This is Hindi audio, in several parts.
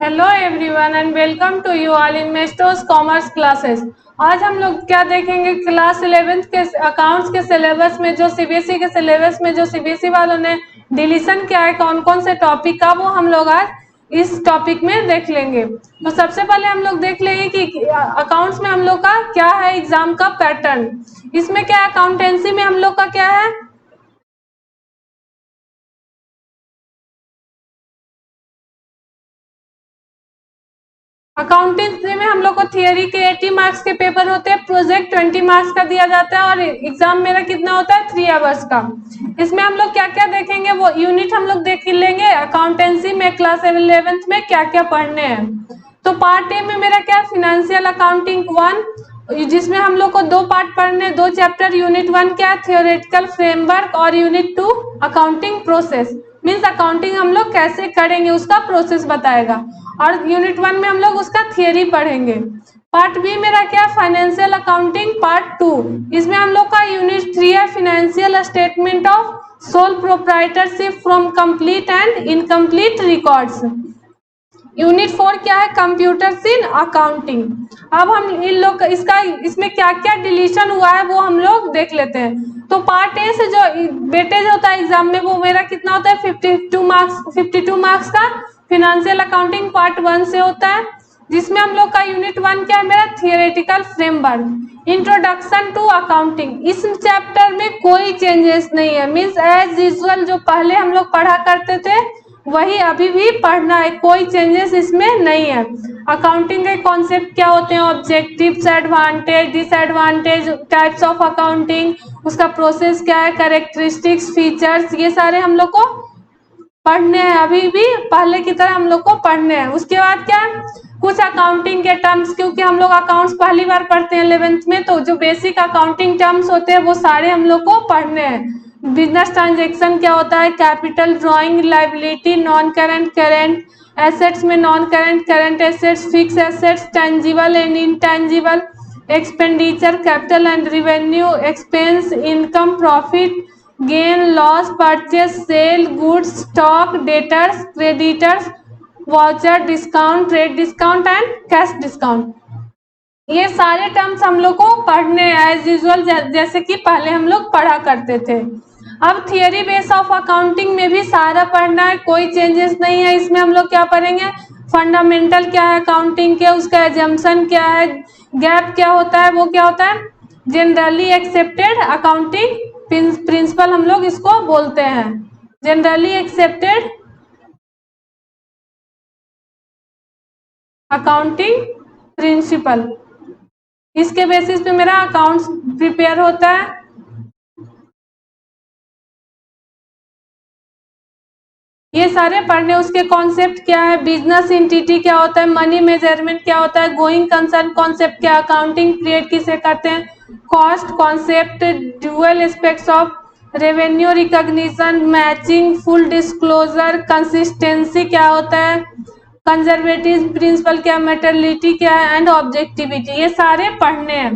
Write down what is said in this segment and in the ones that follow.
Hello everyone and welcome to you all in Maestros commerce classes. आज हम लोग क्या देखेंगे, क्लास 11th के अकाउंट्स के सिलेबस में जो सीबीएसई के सिलेबस में जो सीबीएसई वालों ने डिलीशन किया है कौन कौन से टॉपिक का, वो हम लोग आज इस टॉपिक में देख लेंगे। तो सबसे पहले हम लोग देख लेंगे कि अकाउंट्स में हम लोग का क्या है एग्जाम का पैटर्न। इसमें क्या अकाउंटेंसी में हम लोग का क्या है, अकाउंटेंसी में हम लोग को थियरी के 80 मार्क्स के पेपर होते हैं, प्रोजेक्ट 20 मार्क्स का दिया जाता है और एग्जाम मेरा कितना होता है 3 आवर्स का। इसमें हम लोग क्या क्या देखेंगे वो यूनिट हम लोग देख लेंगे। अकाउंटेंसी में क्लास 11th में क्या क्या पढ़ने हैं, तो पार्ट ए में मेरा क्या फिनेंशियल अकाउंटिंग 1, जिसमें हम लोग को 2 पार्ट पढ़ने, 2 चैप्टर। यूनिट 1 क्या है थियोरेटिकल फ्रेमवर्क और unit 2 accounting process, means accounting हम लोग कैसे करेंगे उसका प्रोसेस बताएगा। और यूनिट 1 में हम लोग उसका थियरी पढ़ेंगे। पार्ट बी मेरा क्या फाइनेंशियल अकाउंटिंग पार्ट 2, इसमें हम लोग का यूनिट 3 है financial statement of sole proprietorship from complete and incomplete records. Unit 4 क्या है कंप्यूटर्स इन अकाउंटिंग। अब हम इन लोग इसका इसमें क्या क्या डिलीशन हुआ है वो हम लोग देख लेते हैं। तो पार्ट ए से जो वेटेज होता है एग्जाम में वो मेरा कितना होता है 52 मार्क्स का फिनेंशियल अकाउंटिंग पार्ट 1 से होता है, जिसमें हम लोग का यूनिट 1 क्या है मेरा theoretical framework introduction to accounting. इस चैप्टर में कोई चेंजेस नहीं है, मीन्स एज यूजुअल जो पहले हम लोग पढ़ा करते थे वही अभी भी पढ़ना है, कोई चेंजेस इसमें नहीं है। अकाउंटिंग के कॉन्सेप्ट क्या होते हैं, objectives, advantage, disadvantage, types of accounting, उसका प्रोसेस क्या है, कैरेक्टरिस्टिक्स, फीचर्स, ये सारे हम लोग को पढ़ने हैं, अभी भी पहले की तरह हम लोग को पढ़ने हैं। उसके बाद क्या कुछ अकाउंटिंग के टर्म्स, क्योंकि हम लोग अकाउंट्स पहली बार पढ़ते हैं 11th में, तो जो बेसिक अकाउंटिंग टर्म्स होते हैं वो सारे हम लोग को पढ़ने हैं। बिजनेस ट्रांजेक्शन क्या होता है, capital, drawing, liability, non current, current assets में non current, current assets, fix assets, tangible and intangible, expenditure, capital and revenue, expense, income, profit, gain, loss, purchase, sale, goods, stock, debtors, creditors, voucher, discount, trade discount and cash discount. ये सारे टर्म्स हम लोग को पढ़ने एज यूजुअल जैसे कि पहले हम लोग पढ़ा करते थे। अब थियरी बेस ऑफ अकाउंटिंग में भी सारा पढ़ना है, कोई चेंजेस नहीं है। इसमें हम लोग क्या पढ़ेंगे, फंडामेंटल क्या है अकाउंटिंग के, उसका एजम्पशन क्या है, गैप क्या होता है, वो क्या होता है जनरली एक्सेप्टेड अकाउंटिंग प्रिंसिपल हम लोग इसको बोलते हैं, जनरली एक्सेप्टेड अकाउंटिंग प्रिंसिपल। इसके बेसिस पे मेरा अकाउंट्स प्रिपेयर होता है। ये सारे पढ़ने, उसके कॉन्सेप्ट क्या है, बिजनेस एंटिटी क्या होता है, मनी मेजरमेंट क्या होता है, गोइंग कंसर्न कॉन्सेप्ट क्या, अकाउंटिंग पीरियड किसे कहते हैं, cost concept, dual aspects of revenue recognition, matching, full disclosure, consistency क्या होता है, कंजर्वेटिव प्रिंसिपल क्या, मेटरलिटी क्या है एंड ऑब्जेक्टिविटी, ये सारे पढ़ने हैं।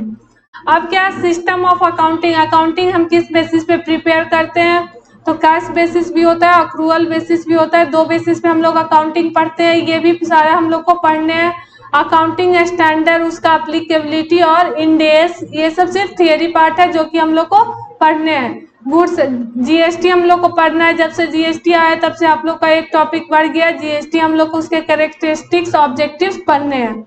अब क्या सिस्टम ऑफ अकाउंटिंग, अकाउंटिंग हम किस बेसिस पे प्रिपेयर करते हैं, तो कैश बेसिस भी होता है, अक्रूवल बेसिस भी होता है, 2 बेसिस पे हम लोग अकाउंटिंग पढ़ते हैं, ये भी सारा हम लोग को पढ़ने हैं। अकाउंटिंग स्टैंडर्ड, उसका अप्लीकेबिलिटी और इंडेस, ये सब सिर्फ थियरी पार्ट है जो कि हम लोग को पढ़ने हैं। गुड्स, जीएसटी हम लोग को पढ़ना है, जब से जीएसटी आया तब से आप लोग का एक टॉपिक बढ़ गया जीएसटी, हम लोग को उसके कैरेक्टरिस्टिक्स ऑब्जेक्टिव्स पढ़ने हैं।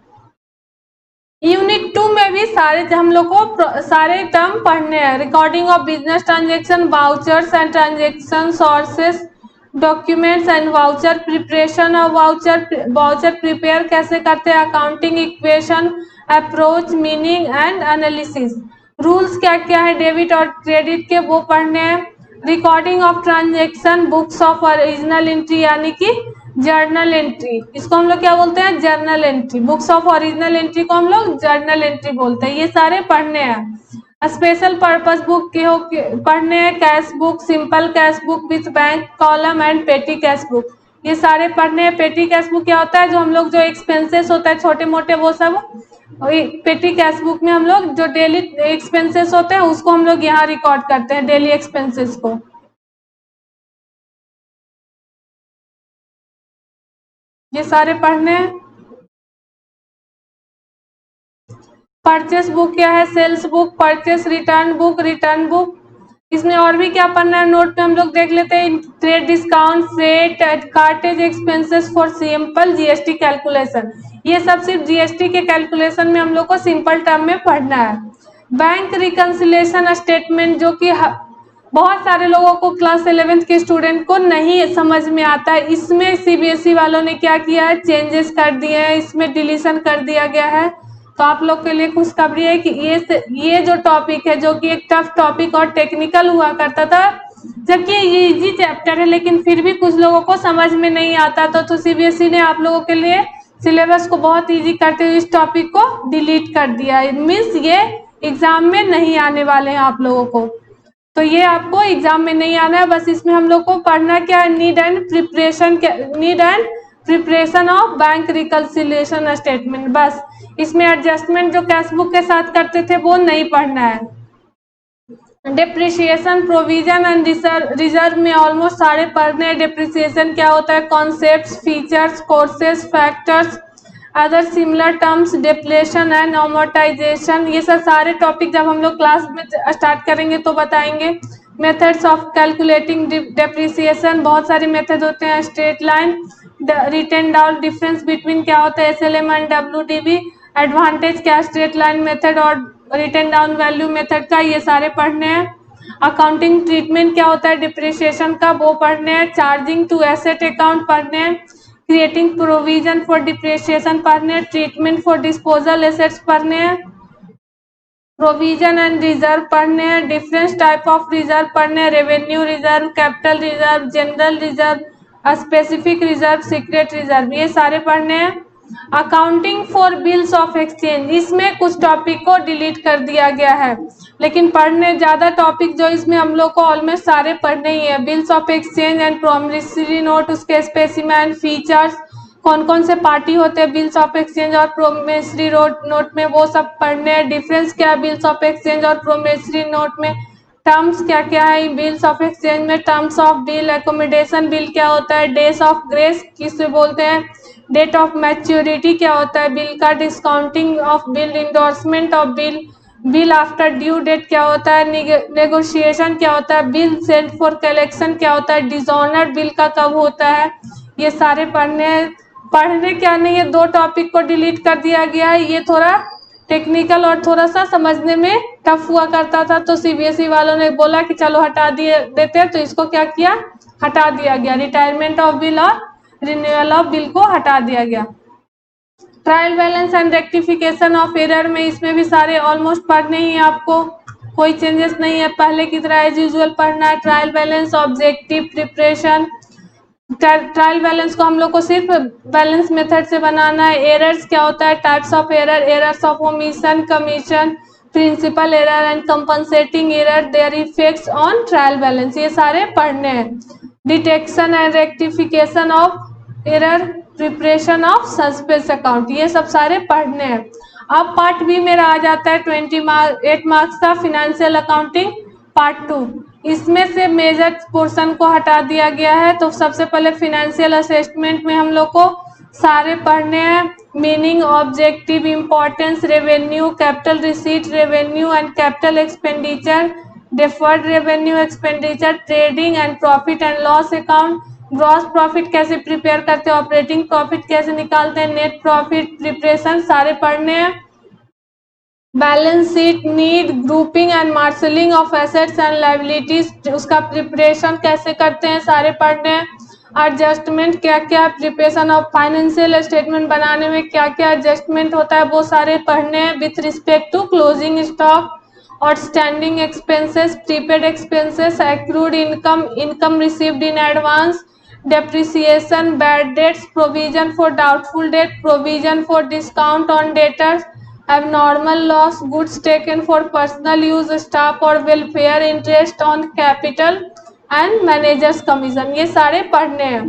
यूनिट 2 में भी सारे हम लोग को सारे टर्म पढ़ने हैं, recording of business transaction, vouchers and transaction sources, documents and voucher preparation और वाउचर प्रिपेयर कैसे करते हैं, accounting equation, approach, meaning and analysis, rules क्या क्या है डेबिट और क्रेडिट के वो पढ़ने हैं। Recording of transaction, books of original entry यानी कि जर्नल एंट्री, इसको हम लोग क्या बोलते हैं journal entry, books of original entry को हम लोग जर्नल एंट्री बोलते हैं, ये सारे पढ़ने हैं। स्पेशल पर्पस बुक के हो पढ़ने हैं, cash book, simple cash book with bank column and पेटी कैश बुक, ये सारे पढ़ने हैं। पेटी कैश बुक क्या होता है, जो हम लोग जो एक्सपेंसेस होता है छोटे मोटे वो सब पेटी कैश बुक में हम लोग जो डेली एक्सपेंसेस होते हैं उसको हम लोग यहाँ रिकॉर्ड करते हैं, डेली एक्सपेंसेस को। ये सारे पढ़ने हैं। परचेस बुक क्या है, sales book, purchase return book. इसमें और भी क्या पढ़ना है नोट में हम लोग देख लेते हैं। Trade discount, freight, cartage expenses for simple GST calculation. ये सब सिर्फ जीएसटी के कैलकुलेशन में हम लोग को सिंपल टर्म में पढ़ना है। बैंक रिकंसिलेशन स्टेटमेंट, जो कि बहुत सारे लोगों को क्लास 11th के स्टूडेंट को नहीं समझ में आता है। इसमें सीबीएसई वालों ने क्या किया है, चेंजेस कर दिए हैं, इसमें डिलीशन कर दिया गया है। तो आप लोग के लिए खुशखबरी है कि ये जो टॉपिक है, जो कि एक टफ टॉपिक और टेक्निकल हुआ करता था, जबकि ये इजी चैप्टर है, लेकिन फिर भी कुछ लोगों को समझ में नहीं आता। तो सीबीएसई ने आप लोगों के लिए सिलेबस को बहुत इजी करते हुए इस टॉपिक को डिलीट कर दिया है। मीन्स ये एग्जाम में नहीं आने वाले हैं आप लोगों को। तो ये आपको एग्जाम में नहीं आना है। बस इसमें हम लोग को पढ़ना क्या है, need and preparation of bank reconciliation statement. बस इसमें एडजस्टमेंट जो कैश बुक के साथ करते थे वो नहीं पढ़ना है। डिप्रिसिएशन, प्रोविजन एंड रिजर्व में ऑलमोस्ट सारे पढ़ने हैं। डिप्रिसिएशन क्या होता है, concepts, features, courses, factors, other similar terms, depletion and amortisation. ये सब सारे टॉपिक जब हम लोग क्लास में स्टार्ट करेंगे तो बताएंगे। मेथड्स ऑफ कैलकुलेटिंग डिप्रिसिएशन, बहुत सारे मेथड होते हैं। Straight line, written down, difference between क्या होता है एसएलएम एंड डब्ल्यूडीबी, एडवांटेज क्या स्ट्रेट लाइन मेथड और रिटन डाउन वैल्यू मेथड का, ये सारे पढ़ने हैं। अकाउंटिंग ट्रीटमेंट क्या होता है डिप्रिसिएशन का, वो पढ़ने हैं। चार्जिंग टू एसेट अकाउंट पढ़ने हैं। क्रिएटिंग प्रोविजन फॉर डिप्रिसिएशन पढ़ने हैं। ट्रीटमेंट फॉर डिस्पोजल एसेट्स पढ़ने हैं। प्रोविजन एंड रिजर्व पढ़ने हैं। डिफरेंट टाइप ऑफ रिजर्व पढ़ने हैं। Revenue reserve, capital reserve, general reserve, specific reserve, secret reserve, ये सारे पढ़ने हैं। Accounting for bills of exchange, इसमें कुछ टॉपिक को डिलीट कर दिया गया है, लेकिन पढ़ने ज़्यादा टॉपिक जो इसमें हम लोग को ऑलमोस्ट सारे पढ़ने ही है। Bills of exchange and promissory note, उसके स्पेसिमेन, फीचर्स, कौन कौन से पार्टी होते हैं बिल्स ऑफ एक्सचेंज और प्रोमिसरी नोट में, वो सब पढ़ने हैं। डिफरेंस क्या है बिल्स ऑफ एक्सचेंज और प्रोमिसरी नोट में, टर्म्स क्या क्या है बिल्स ऑफ एक्सचेंज में, terms of bill, accommodation bill क्या होता है, डेज ऑफ ग्रेस किसे बोलते हैं, डेट ऑफ मैच्योरिटी क्या होता है बिल का, discounting of bill, endorsement of bill, bill after due date क्या होता है, नेगोशिएशन क्या होता है, बिल सेंट फॉर कलेक्शन क्या होता है, डिसऑनर बिल का कब होता है, ये सारे पढ़ने क्या नहीं है। दो टॉपिक को डिलीट कर दिया गया है। ये थोड़ा टेक्निकल और थोड़ा सा समझने में टफ हुआ करता था, तो सीबीएसई वालों ने बोला कि चलो हटा दिए देते हैं, तो इसको क्या किया, हटा दिया गया। रिटायरमेंट ऑफ बिल और रिन्यूअल ऑफ बिल को हटा दिया गया। Trial balance and rectification of error में, इसमें भी सारे ऑलमोस्ट पढ़ने ही है आपको, कोई चेंजेस नहीं है, पहले की तरह एज यूजुअल पढ़ना है। Trial balance, objective preparation, trial balance को हम लोग को सिर्फ बैलेंस मेथड से बनाना है। एरर्स क्या होता है, types of error, errors of omission, commission, principle error and compensating error, there effects on trial balance, ये सारे पढ़ने हैं। Detection and rectification of error, preparation of suspense account, ये सब सारे पढ़ने हैं। अब पार्ट बी मेरा आ जाता है 8 मार्क्स का, फिनेंशियल अकाउंटिंग पार्ट 2। इसमें से मेजर पोर्शन को हटा दिया गया है। तो सबसे पहले फिनेंशियल असेसमेंट में हम लोग को सारे पढ़ने हैं। Meaning, objective, importance, revenue, capital receipt, revenue and capital expenditure, deferred revenue expenditure, trading and profit and loss account, gross profit कैसे प्रिपेयर करते हैं, ऑपरेटिंग प्रॉफिट कैसे निकालते हैं, नेट प्रॉफिट प्रिपरेशन सारे पढ़ने हैं। Balance sheet, need, grouping and marshalling of assets and liabilities, उसका प्रिपरेशन कैसे करते हैं सारे पढ़ने हैं। एडजस्टमेंट क्या क्या, प्रिपरेशन ऑफ फाइनेंशियल स्टेटमेंट बनाने में क्या क्या एडजस्टमेंट होता है वो सारे पढ़ने हैं। With respect to closing stock, outstanding expenses, prepaid expenses, accrued income, income received in advance, depreciation, bad debts, provision for doubtful debt, provision for discount on debtors, abnormal loss, goods taken for personal use, staff or welfare, interest on capital and managers commission, ये सारे पढ़ने हैं।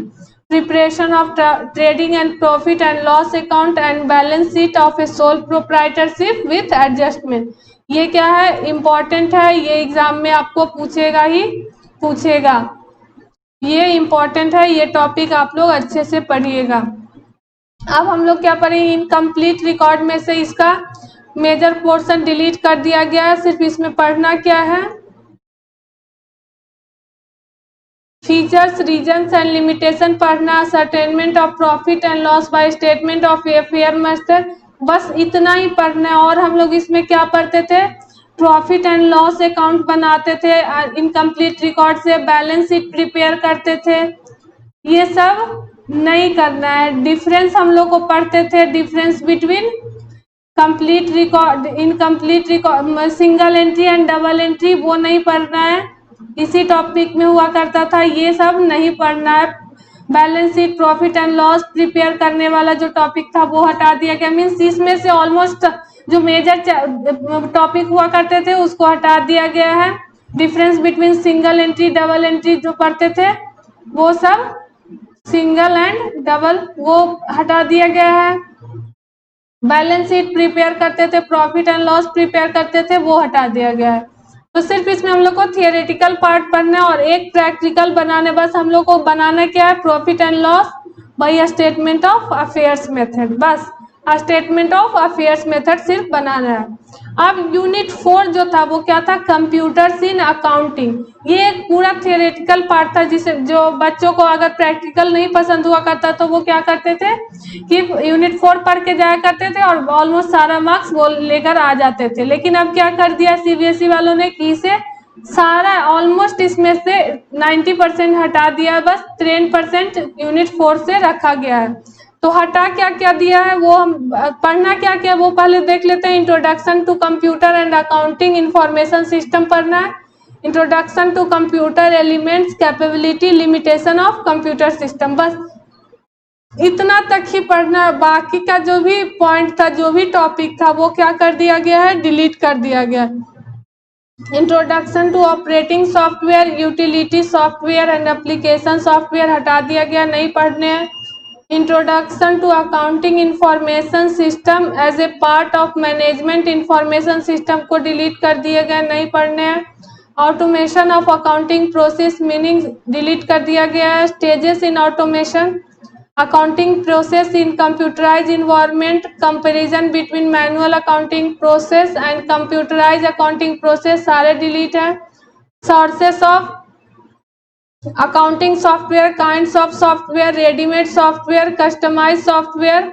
Preparation of trading and profit and loss account and balance sheet of A sole proprietorship with adjustment, ये क्या है, इम्पॉर्टेंट है, ये एग्जाम में आपको पूछेगा ही पूछेगा, ये इम्पॉर्टेंट है, ये टॉपिक आप लोग अच्छे से पढ़िएगा। अब हम लोग क्या पढ़ेंगे, इनकम्प्लीट रिकॉर्ड में से इसका मेजर पोर्शन डिलीट कर दिया गया है। सिर्फ इसमें पढ़ना क्या है, फीचर्स, रीजन्स एंड लिमिटेशन पढ़ना, ascertainment of profit and loss by statement of fair method, बस इतना ही पढ़ना है। और हम लोग इसमें क्या पढ़ते थे, प्रॉफिट एंड लॉस अकाउंट बनाते थे इनकम्प्लीट रिकॉर्ड से, बैलेंस शीट प्रिपेयर करते थे, ये सब नहीं करना है। डिफरेंस हम लोग को पढ़ते थे, difference between complete record, incomplete record, single entry and double entry, वो नहीं पढ़ना है, इसी टॉपिक में हुआ करता था, ये सब नहीं पढ़ना है। Balance sheet, profit and loss prepare करने वाला जो टॉपिक था वो हटा दिया गया। मीन्स इसमें से ऑलमोस्ट जो मेजर टॉपिक हुआ करते थे उसको हटा दिया गया है। Difference between single entry double entry जो पढ़ते थे वो सब, सिंगल एंड डबल, वो हटा दिया गया है। बैलेंस शीट प्रिपेयर करते थे, प्रॉफिट एंड लॉस प्रिपेयर करते थे, वो हटा दिया गया है। तो सिर्फ इसमें हम लोग को थियोरेटिकल पार्ट पढ़ना है और एक प्रैक्टिकल बनाने, बस हम लोग को बनाना क्या है, profit and loss by statement of affairs method, बस स्टेटमेंट ऑफ अफेयर्स मेथड सिर्फ बनाना है। अब यूनिट 4 जो था वो क्या था, कंप्यूटर्स इन अकाउंटिंग, ये एक पूरा थियोरेटिकल पार्ट था जिसे जो बच्चों को अगर प्रैक्टिकल नहीं पसंद हुआ करता तो वो क्या करते थे कि यूनिट 4 पढ़ के जाया करते थे और ऑलमोस्ट सारा मार्क्स वो लेकर आ जाते थे। लेकिन अब क्या कर दिया सीबीएसई वालों ने कि इसे सारा ऑलमोस्ट इसमें से 90% हटा दिया, बस 10% यूनिट 4 से रखा गया है। तो हटा क्या क्या दिया है, वो हम पढ़ना क्या क्या वो पहले देख लेते हैं। Introduction to computer and accounting information system पढ़ना है, introduction to computer elements, capability, limitation of computer system, बस इतना तक ही पढ़ना है। बाकी का जो भी पॉइंट था, जो भी टॉपिक था वो क्या कर दिया गया है, डिलीट कर दिया गया। Introduction to operating software, utility software and application software हटा दिया गया, नहीं पढ़ने हैं। Introduction to accounting information system as a part of management information system को डिलीट कर दिए गए, नहीं पढ़ने हैं। Automation of accounting process meaning delete कर दिया गया है। Stages in automation, accounting process in computerized environment, comparison between manual accounting process and computerized accounting process सारे delete है। sources of accounting software, kinds of software, ready-made software, customized software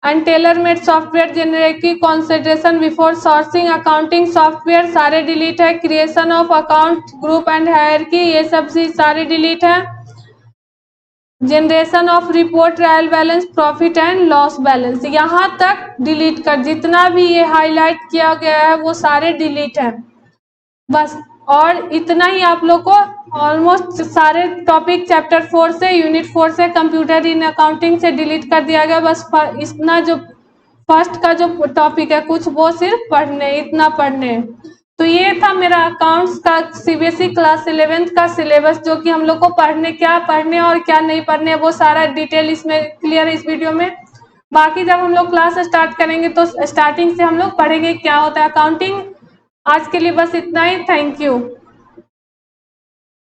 and tailor-made software, generic consideration before sourcing accounting software सारे delete है। creation of account group and hierarchy ये सब चीज सारे delete है। Generation of report, trial balance, profit and loss balance, यहाँ तक डिलीट कर, जितना भी ये हाईलाइट किया गया है वो सारे डिलीट है बस। और इतना ही आप लोग को ऑलमोस्ट सारे टॉपिक चैप्टर 4 से, यूनिट 4 से, कंप्यूटर इन अकाउंटिंग से डिलीट कर दिया गया। बस इतना जो फर्स्ट का जो टॉपिक है कुछ वो सिर्फ पढ़ने, इतना पढ़ने। तो ये था मेरा अकाउंट्स का सीबीएसई क्लास 11th का सिलेबस, जो कि हम लोग को पढ़ने, क्या पढ़ने और क्या नहीं पढ़ने वो सारा डिटेल इसमें क्लियर है इस वीडियो में। बाकी जब हम लोग क्लास स्टार्ट करेंगे तो स्टार्टिंग से हम लोग पढ़ेंगे क्या होता है अकाउंटिंग। आज के लिए बस इतना ही, थैंक यू।